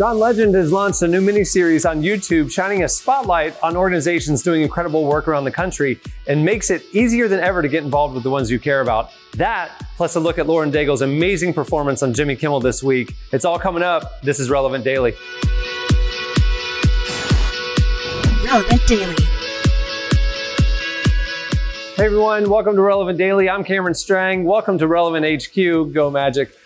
John Legend has launched a new mini-series on YouTube shining a spotlight on organizations doing incredible work around the country and makes it easier than ever to get involved with the ones you care about. That, plus a look at Lauren Daigle's amazing performance on Jimmy Kimmel this week. It's all coming up. This is Relevant Daily. Relevant Daily. Hey everyone, welcome to Relevant Daily. I'm Cameron Strang. Welcome to Relevant HQ. Go Magic.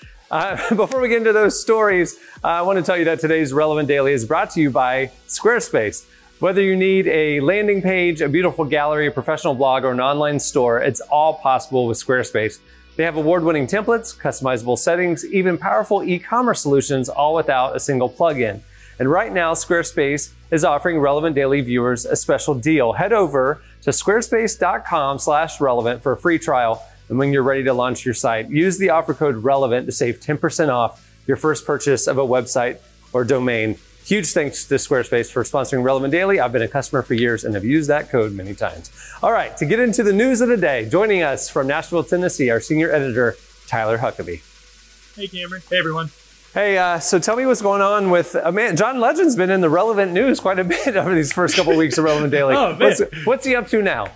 Before we get into those stories, I want to tell you that today's Relevant Daily is brought to you by Squarespace. Whether you need a landing page, a beautiful gallery, a professional blog, or an online store, it's all possible with Squarespace. They have award-winning templates, customizable settings, even powerful e-commerce solutions, all without a single plugin. And right now, Squarespace is offering Relevant Daily viewers a special deal. Head over to squarespace.com/relevant for a free trial. And when you're ready to launch your site, use the offer code RELEVANT to save 10% off your first purchase of a website or domain. Huge thanks to Squarespace for sponsoring Relevant Daily. I've been a customer for years and have used that code many times. All right, to get into the news of the day, joining us from Nashville, Tennessee, our senior editor, Tyler Huckabee. Hey, Cameron. Hey, everyone. Hey, so tell me what's going on with, John Legend's been in the Relevant news quite a bit over these first couple of weeks of Relevant Daily. Oh, man. What's he up to now?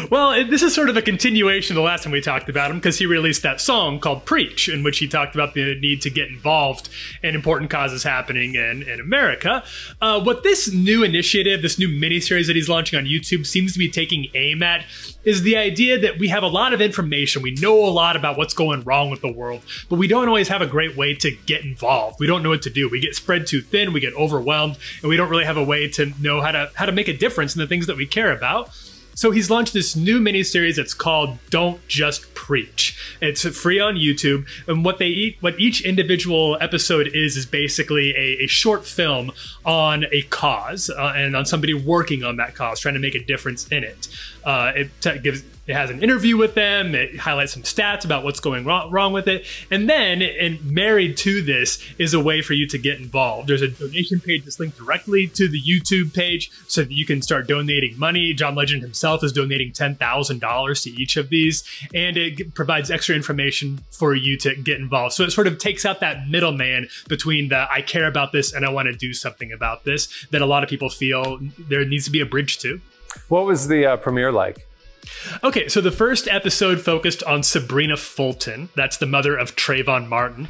Well, this is sort of a continuation of the last time we talked about him, because he released that song called Preach, in which he talked about the need to get involved in important causes happening in America. What this new initiative, this new miniseries that he's launching on YouTube seems to be taking aim at is the idea that we have a lot of information. We know a lot about what's going wrong with the world, but we don't always have a great way to get involved. We don't know what to do. We get spread too thin, we get overwhelmed, and we don't really have a way to know how to make a difference in the things that we care about. So he's launched this new miniseries that's called Don't Just Preach. It's free on YouTube, and what each individual episode is basically a short film on a cause and on somebody working on that cause, trying to make a difference in it. It has an interview with them, it highlights some stats about what's going wrong with it, and then, and married to this, is a way for you to get involved. There's a donation page that's linked directly to the YouTube page so that you can start donating money. John Legend himself is donating $10,000 to each of these, and it provides extra information for you to get involved. So it sort of takes out that middleman between the I care about this and I want to do something about this that a lot of people feel there needs to be a bridge to. What was the premiere like? Okay, so the first episode focused on Sabrina Fulton. That's the mother of Trayvon Martin.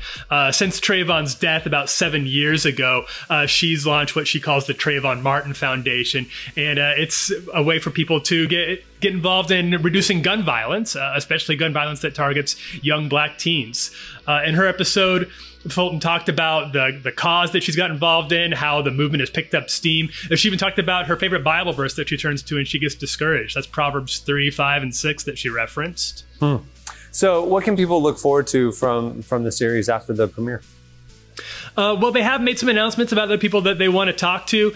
Since Trayvon's death about 7 years ago, she's launched what she calls the Trayvon Martin Foundation, and it's a way for people to get involved in reducing gun violence, especially gun violence that targets young black teens. In her episode, Fulton talked about the cause that she's got involved in, how the movement has picked up steam. She even talked about her favorite Bible verse that she turns to and she gets discouraged. That's Proverbs 3, 5, and 6 that she referenced. So what can people look forward to from the series after the premiere? Well, they have made some announcements about the people that they want to talk to.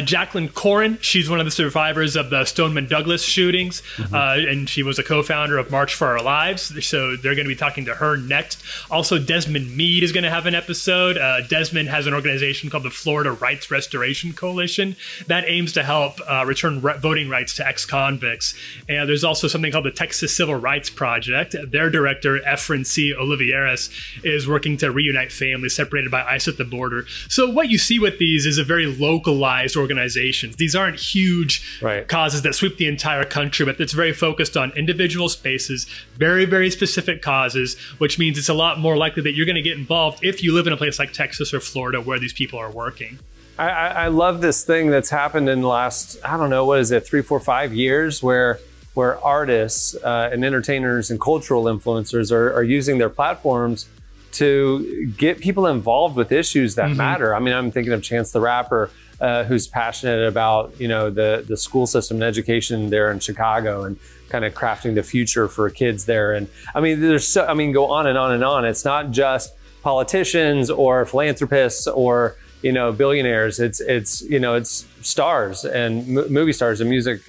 Jacqueline Corin, she's one of the survivors of the Stoneman Douglas shootings, and she was a co-founder of March for Our Lives, so they're going to be talking to her next. Also, Desmond Meade is going to have an episode. Desmond has an organization called the Florida Rights Restoration Coalition that aims to help return voting rights to ex-convicts. And there's also something called the Texas Civil Rights Project. Their director, Efren C. Olivieras, is working to reunite families separated by ice at the border. So what you see with these is a very localized organizations. These aren't huge causes that sweep the entire country, but it's very focused on individual spaces, very, very specific causes, which means it's a lot more likely that you're going to get involved if you live in a place like Texas or Florida where these people are working. I love this thing that's happened in the last, I don't know, what is it, 3, 4, 5 years where artists and entertainers and cultural influencers are using their platforms to get people involved with issues that matter. I mean, I'm thinking of Chance the Rapper, who's passionate about, the school system and education there in Chicago and kind of crafting the future for kids there. And I mean, go on and on and on. It's not just politicians or philanthropists or, billionaires. It's stars and movie stars and music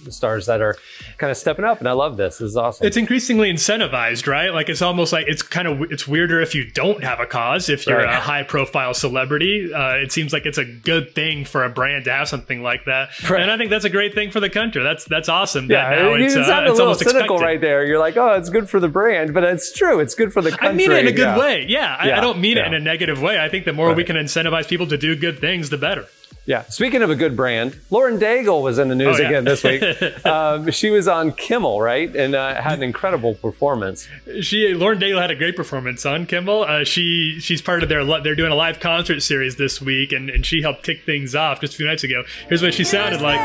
stars that are kind of stepping up, and I love this. This is awesome. It's increasingly incentivized, right? Like it's almost like it's weirder if you don't have a cause. If you're a high-profile celebrity, it seems like it's a good thing for a brand to have something like that, and I think that's a great thing for the country. That's awesome. Yeah, you sound a little cynical right there. You're like, oh, it's good for the brand, but it's true. It's good for the country. I mean it in a good way. Yeah, I don't mean it in a negative way. I think the more we can incentivize people people to do good things, the better. Yeah. Speaking of a good brand, Lauren Daigle was in the news again this week. She was on Kimmel, right? And had an incredible performance. Lauren Daigle had a great performance on Kimmel. She's part of they're doing a live concert series this week, and she helped kick things off just a few nights ago. Here's what she sounded like.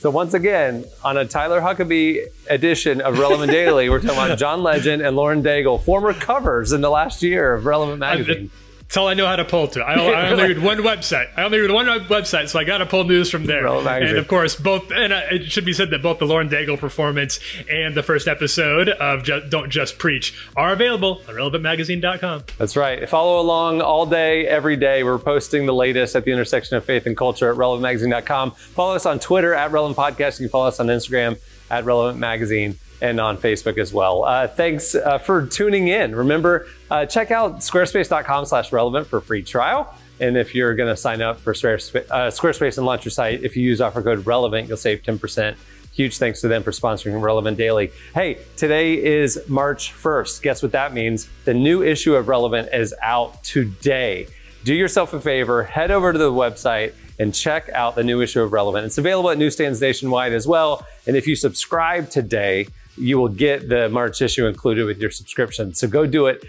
So once again, on a Tyler Huckabee edition of Relevant Daily, we're talking about John Legend and Lauren Daigle, former covers in the last year of Relevant Magazine. That's all I know how to pull to. I only read one website. So I got to pull news from there. And of course, it should be said that both the Lauren Daigle performance and the first episode of Don't Just Preach are available on relevantmagazine.com. That's right. Follow along all day, every day. We're posting the latest at the intersection of faith and culture at relevantmagazine.com. Follow us on Twitter at Relevant Podcast. You can follow us on Instagram at Relevant Magazine, and on Facebook as well. Thanks for tuning in. Remember, check out squarespace.com/relevant for a free trial. And if you're going to sign up for Squarespace and launch your site, if you use offer code RELEVANT, you'll save 10%. Huge thanks to them for sponsoring Relevant Daily. Hey, today is March 1st. Guess what that means? The new issue of Relevant is out today. Do yourself a favor, head over to the website and check out the new issue of Relevant. It's available at newsstands nationwide as well. And if you subscribe today, you will get the March issue included with your subscription. So go do it.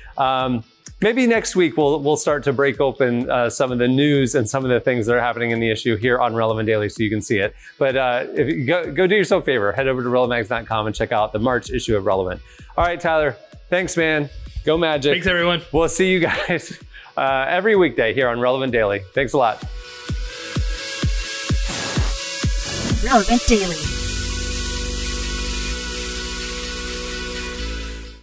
Maybe next week we'll start to break open some of the news and some of the things that are happening in the issue here on Relevant Daily so you can see it. But if you go do yourself a favor, head over to relevantmags.com and check out the March issue of Relevant. All right, Tyler, thanks, man. Go Magic. Thanks, everyone. We'll see you guys every weekday here on Relevant Daily. Thanks a lot. Relevant Daily.